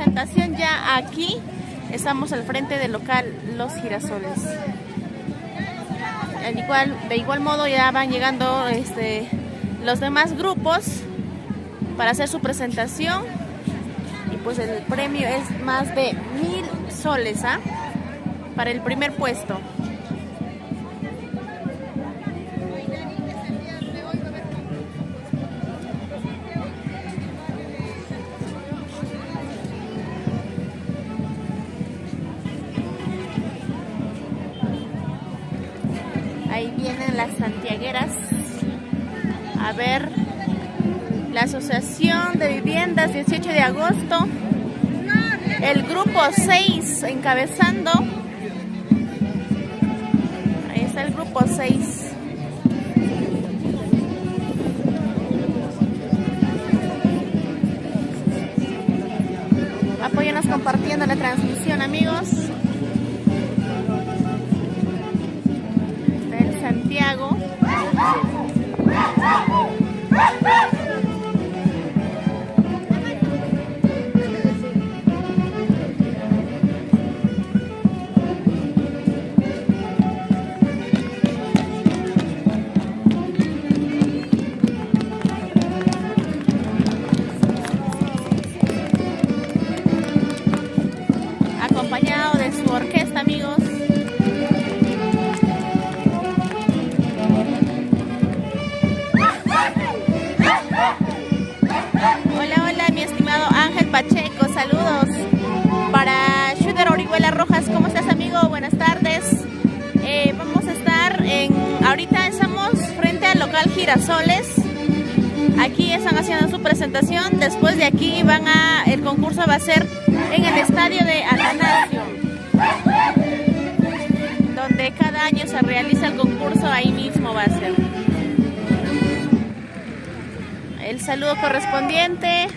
presentación ya aquí. Estamos al frente del local Los Girasoles. De igual modo ya van llegando los demás grupos para hacer su presentación. Y pues el premio es más de 1000 soles, ¿ah? Para el primer puesto. Ahí vienen las santiagueras a ver la Asociación de Viviendas 18 de agosto, el grupo 6 encabezando. Ahí está el grupo 6. Apóyanos compartiendo la transmisión, amigos. Santiago. Acompañado de su orquesta, amigos. Pacheco, saludos para Shooter Orihuela Rojas. ¿Cómo estás, amigo? Buenas tardes. Vamos a estar ahorita estamos frente al local Girasoles. Aquí están haciendo su presentación. Después de aquí el concurso va a ser en el estadio de Atanasio, donde cada año se realiza el concurso. Ahí mismo va a ser el saludo correspondiente,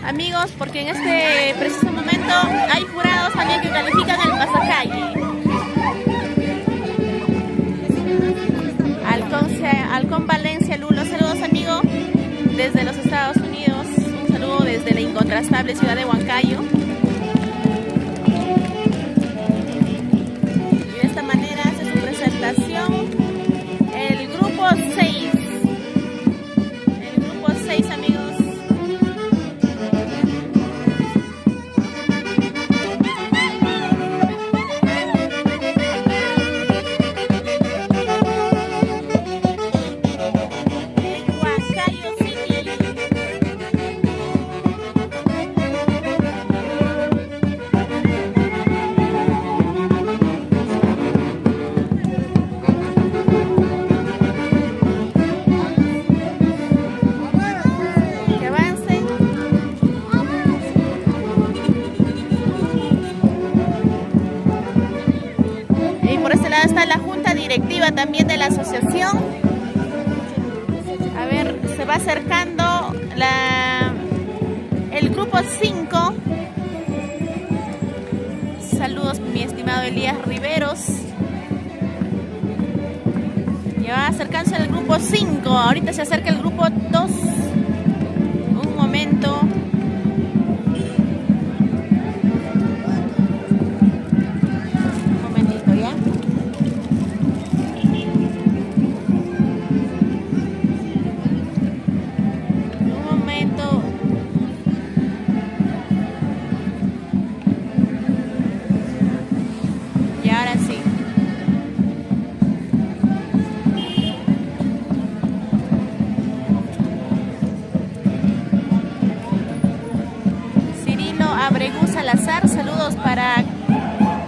amigos, porque en este preciso momento hay jurados también que califican el pasacalle. Halcón Valencia Lulo, saludos, amigo, desde los Estados Unidos. Un saludo desde la incontrastable ciudad de Huancayo. Y de esta manera hace su presentación el grupo 6. El grupo 6, amigos. Está la junta directiva también de la asociación. A ver, se va acercando el grupo 5. Saludos, mi estimado Elías Riveros. Ya va acercándose el grupo 5. Ahorita se acerca el grupo 2. Un momento. Salazar, saludos para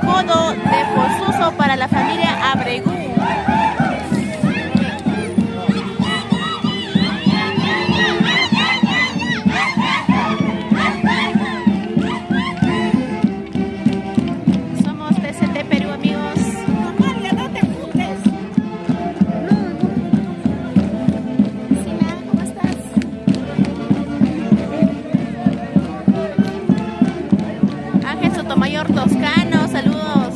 Codo de Posuso, para la familia Abregú. Somos TCT Perú, amigos. Amalia, no te juntes. Sila, ¿cómo estás? Sotomayor Toscano, saludos.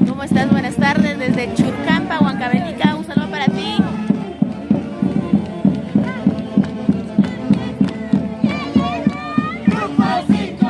¿Cómo estás? Buenas tardes desde Churcampa, Huancavelica. Un saludo para ti. Grupo 5,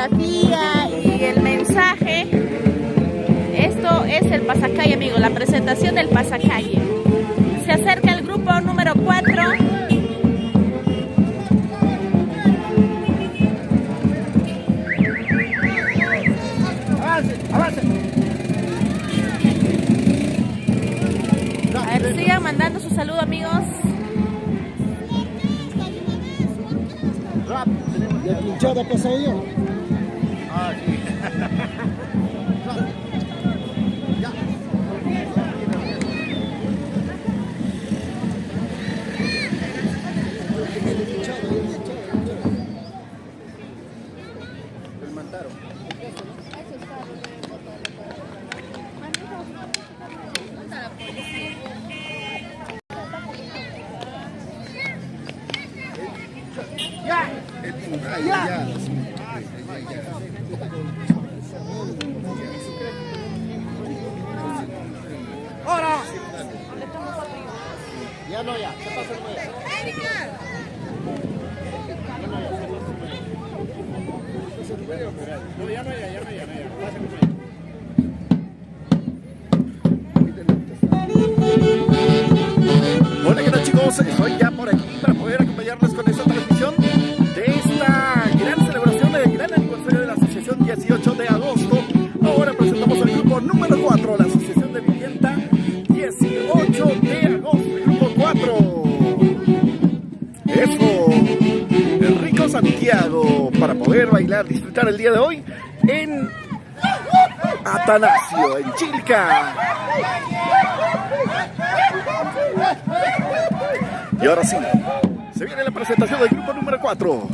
coreografía y el mensaje. Esto es el pasacalle, amigos, la presentación del pasacalle. Se acerca el grupo número 4. A ver, sigan mandando su saludo, amigos. ¿De pinchada pasa yo? Ah, sí. Ya. El Mantaro. ¡Ahora! Ya no, ya. ¿Qué pasa, No, ya no, ya. Hola, ¿qué tal, chicos? Estoy ya por aquí para poder acompañarles con esta transmisión de esta gran celebración del gran aniversario de la Asociación 18 de agosto. Ahora presentamos al grupo número 4, la Asociación de Vivienda 18 de agosto, grupo 4. Eso, Enrico Santiago, para poder bailar, disfrutar el día de hoy en Atanasio, en Chilca. Y ahora sí, se viene la presentación del grupo número 4.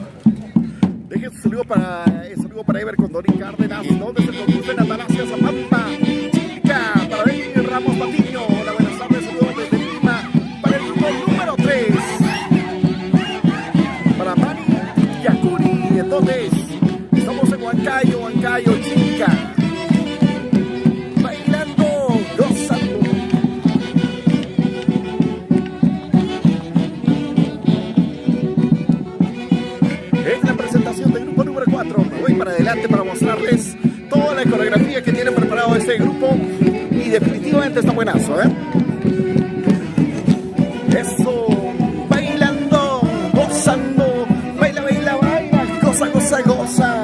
Dejen su saludo para Ever Condorín Cárdenas, donde se concurso en Atanasio, Zapampa, Chilca, para Benny Ramos Patiño. Hola, buenas tardes, saludos desde Lima, para el grupo número 3. Para Mani Yakuri, entonces, estamos en Huancayo, Chilca. Bailando, gozando. Es la presentación del grupo número 4. Me voy para adelante para mostrarles toda la coreografía que tiene preparado este grupo. Y definitivamente está buenazo, ¿eh? Eso, bailando, gozando. Baila, goza.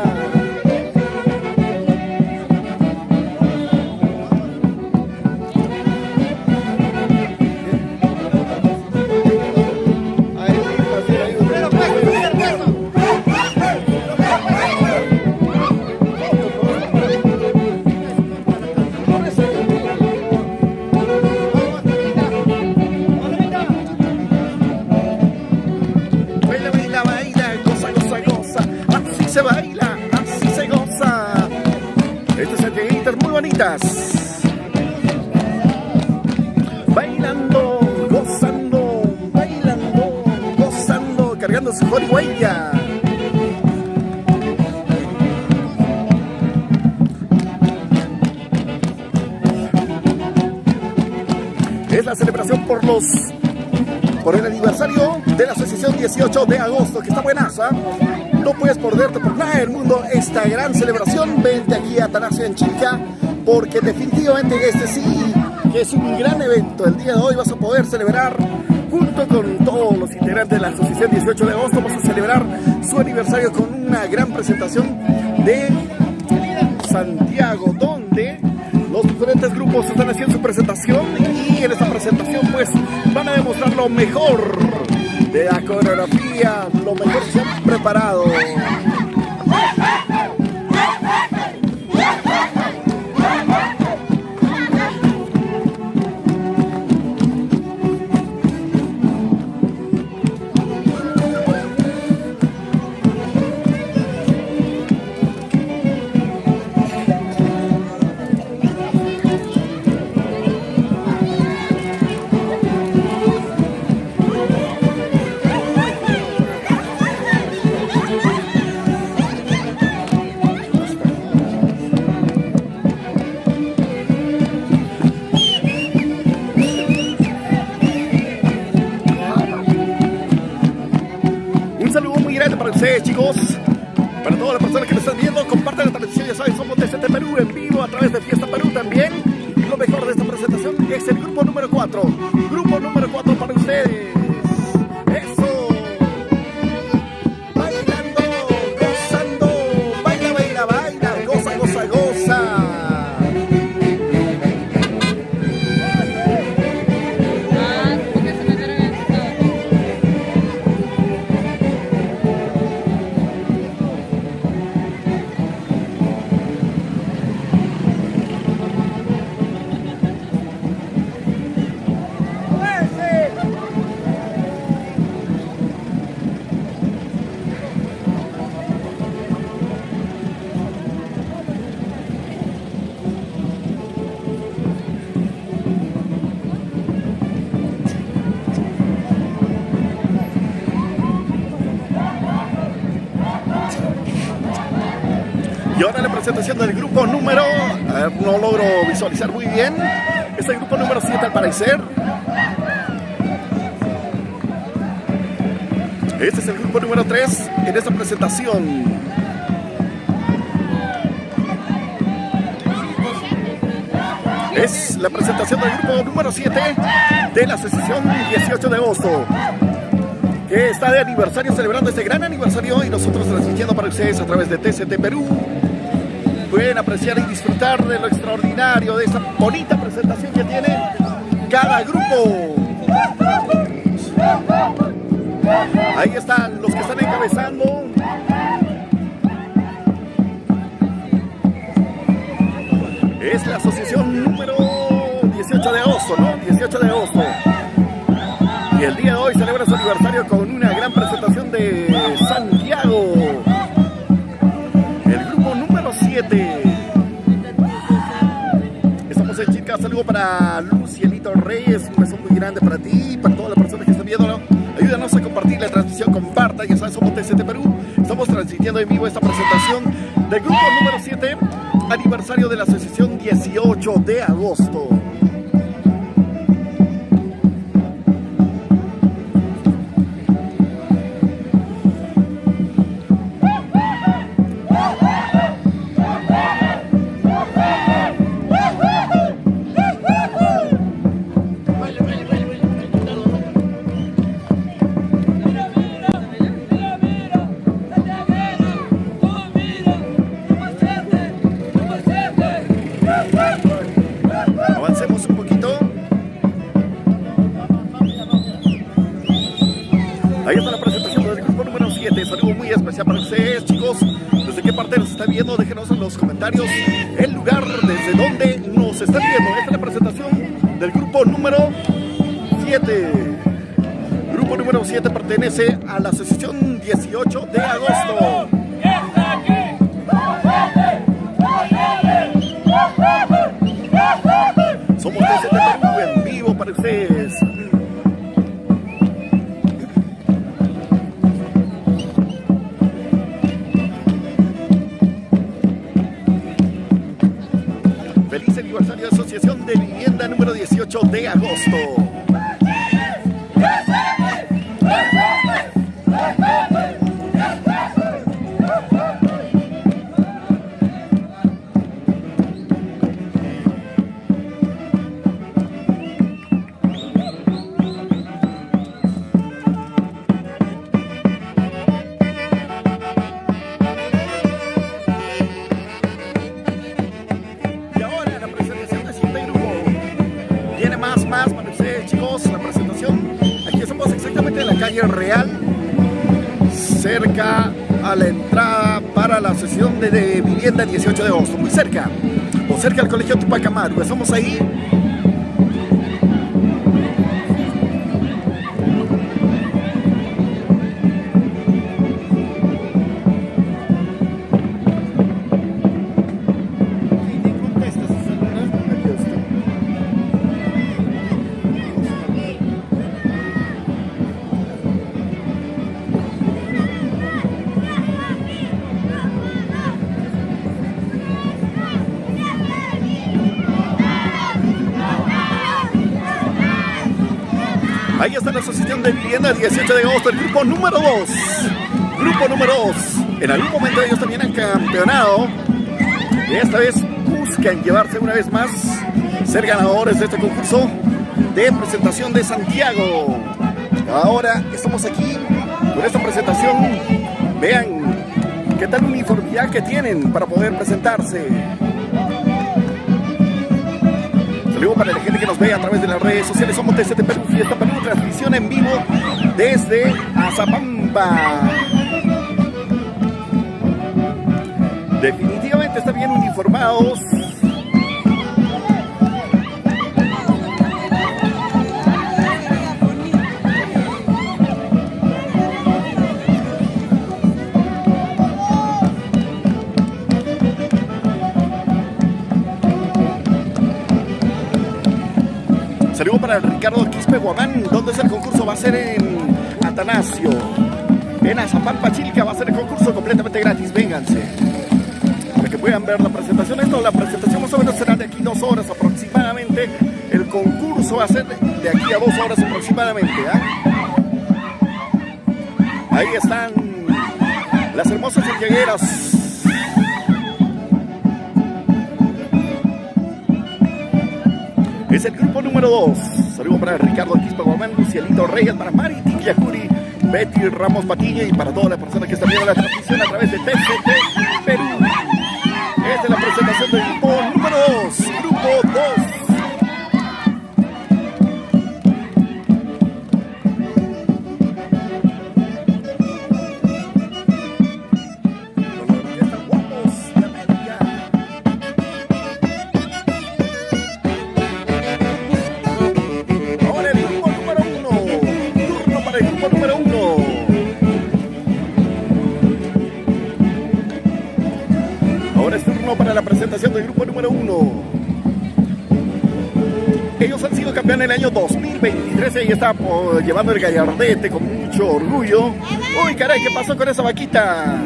Así se goza. Estas santiaguitas muy bonitas. Bailando, gozando, cargando su huella. Es la celebración por el aniversario de la Asociación 18 de agosto, que está buenaza. No puedes perderte por nada del mundo esta gran celebración. Vente aquí a Atanasio en Chilca, porque definitivamente este sí que es un gran evento. El día de hoy vas a poder celebrar junto con todos los integrantes de la Asociación 18 de agosto. Vamos a celebrar su aniversario con una gran presentación de Santiago, donde los diferentes grupos están haciendo su presentación, y en esta presentación pues van a demostrar lo mejor de la coreografía, lo mejor que se han preparado. TCT Perú en vivo a través de Fiesta Perú también. Lo mejor de esta presentación es el grupo número 4. Grupo número 4 para ustedes. Eso. Bailando, gozando. Baila, baila, baila. Goza, goza, goza. Y ahora la presentación del grupo número... no logro visualizar muy bien. Es el grupo número 7 al parecer. Este es el grupo número 3 en esta presentación. Es la presentación del grupo número 7 de la sesión 18 de agosto. Que está de aniversario, celebrando este gran aniversario y nosotros transmitiendo para ustedes a través de TCT Perú. Pueden apreciar y disfrutar de lo extraordinario de esa bonita presentación que tiene cada grupo. Ahí están los que están encabezando. Es la asociación número 18 de agosto, ¿no? 18 de agosto. Y el día de hoy celebra su aniversario con una gran presentación de Santiago. El grupo número 7. Estamos en chicas. Saludo para Lucielito Reyes. Un beso muy grande para ti y para todas las personas que están viendo. Ayúdanos a compartir la transmisión. Compartan. Ya saben, somos TCT Perú. Estamos transmitiendo en vivo esta presentación del grupo número 7. Aniversario de la asociación 18 de agosto. Avancemos un poquito. Ahí está la presentación del grupo número 7. Saludo muy especial para ustedes, chicos. ¿Desde qué parte nos están viendo? Déjenos en los comentarios el lugar desde donde nos están viendo. Esta es la presentación del grupo número 7. Grupo número 7 pertenece a la sesión 18 de agosto. Somos TCT Perú en vivo para ustedes. Feliz aniversario de Asociación de Vivienda número 18 de agosto. Para ustedes, chicos, la presentación. Aquí estamos exactamente en la calle Real, cerca a la entrada para la sesión de vivienda 18 de agosto, muy cerca, o cerca al colegio Tupac Amaru. Estamos ahí. Ahí está la asociación de vivienda 18 de agosto, el grupo número 2. Grupo número 2. En algún momento ellos también han campeonado Esta vez buscan llevarse una vez más, ser ganadores de este concurso de presentación de Santiago. Ahora estamos aquí con esta presentación. Vean qué tal uniformidad que tienen para poder presentarse. Saludos para la gente que nos ve a través de las redes sociales. Somos TCT Perú, Fiesta Perú, transmisión en vivo desde Azapampa. Definitivamente están bien uniformados. Saludos para Ricardo Quispe Guamán. ¿Dónde es el concurso? Va a ser en Atanasio, en Azapampa, Chilca. Va a ser el concurso completamente gratis. Vénganse para que puedan ver la presentación. La presentación más o menos será de aquí 2 horas aproximadamente. El concurso va a ser de aquí a 2 horas aproximadamente. Ahí están las hermosas santiagueras. Es el grupo número 2. Saludos para Ricardo Quispe Guamán, Lucielito Reyes, para Mari Tiquiacuri, Betty Ramos Patilla y para todas las personas que están viendo la transmisión a través de TCT Perú. Esta es la presentación del grupo número 2. Grupo 2. Para la presentación del grupo número 1. Ellos han sido campeones en el año 2023 y está llevando el gallardete con mucho orgullo. Uy, caray, ¿qué pasó con esa vaquita?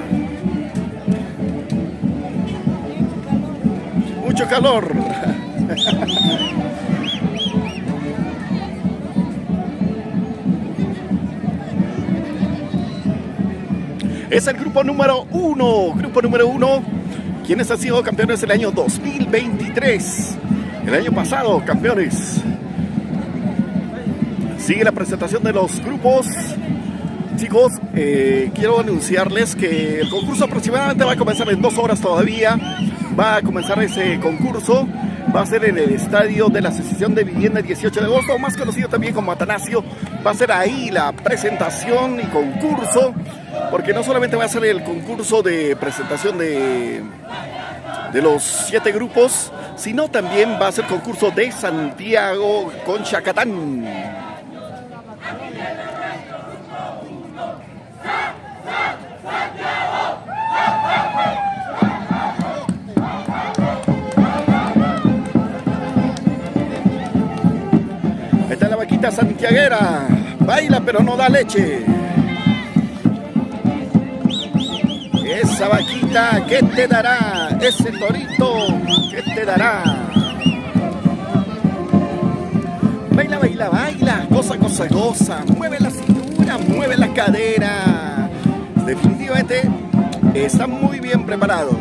Mucho calor. Es el grupo número 1. Grupo número 1. ¿Quiénes han sido campeones el año 2023? El año pasado, campeones. Sigue la presentación de los grupos. Chicos, quiero anunciarles que el concurso aproximadamente va a comenzar en 2 horas todavía. Va a comenzar ese concurso. Va a ser en el estadio de la Asociación de Vivienda el 18 de agosto, más conocido también como Atanasio. Va a ser ahí la presentación y concurso, porque no solamente va a ser el concurso de presentación de los 7 grupos, sino también va a ser concurso de Santiago con Chacatán. Esta es la vaquita santiaguera. Baila pero no da leche. Esa vaquita, ¿qué te dará? Ese torito, ¿qué te dará? Baila, baila, baila, goza, goza, goza. Mueve la cintura, mueve la cadera. Definitivamente están muy bien preparados.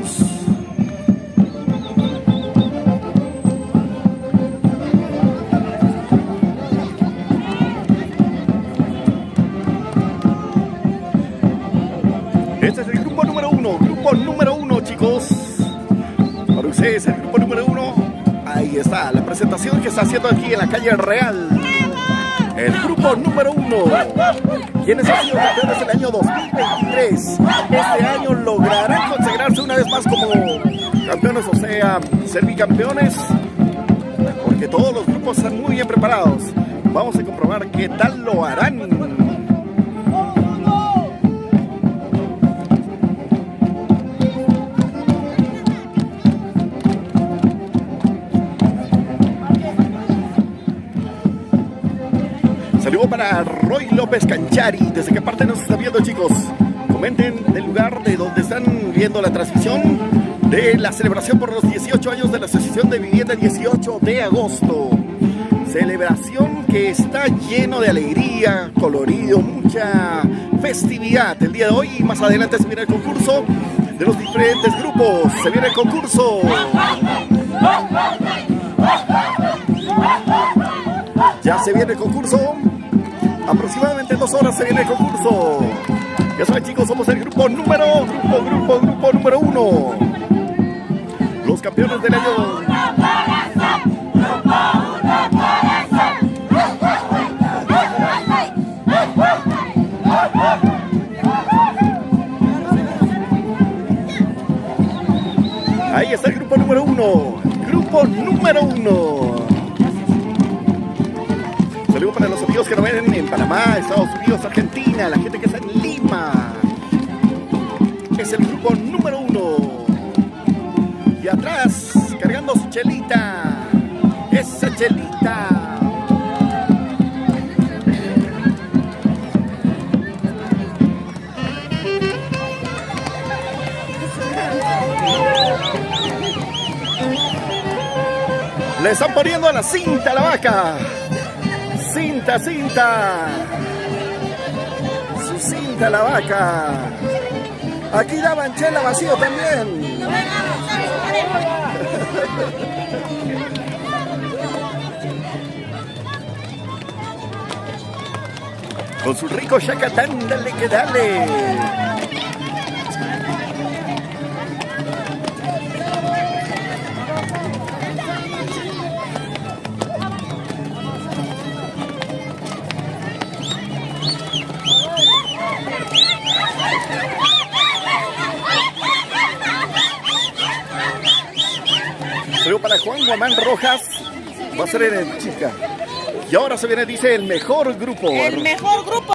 Este es el grupo número 1. Grupo número 1, chicos. Para ustedes, el grupo número 1. Ahí está, la presentación que está haciendo aquí en la calle Real. El grupo número 1. ¿Quiénes han sido campeones el año 2023? Este año lograrán consagrarse una vez más como campeones, o sea, ser bicampeones. Porque todos los grupos están muy bien preparados. Vamos a comprobar qué tal lo harán. Saludos para Roy López Canchari. ¿Desde qué parte nos están viendo, chicos? Comenten del lugar de donde están viendo la transmisión de la celebración por los 18 años de la Asociación de Vivienda el 18 de agosto. Celebración que está lleno de alegría, colorido, mucha festividad el día de hoy. Más adelante se viene el concurso de los diferentes grupos. Se viene el concurso. Ya se viene el concurso. Aproximadamente 2 horas se viene el concurso. Ya saben, chicos, somos el grupo número 1. Los campeones del año. Ahí está el grupo número 1. Grupo número 1. Saludos para los amigos que nos ven en Panamá, Estados Unidos, Argentina, la gente que está en Lima. Es el grupo número 1. Y atrás, cargando su chelita. Esa chelita. Le están poniendo a la cinta a la vaca. Cinta. Su cinta a la vaca. Aquí daban chela vacío también. Con su rico chacatán, dale que dale. Saludos para Juan Guamán Rojas. Va a ser en el chica. Y ahora se viene, dice, el mejor grupo. El mejor grupo.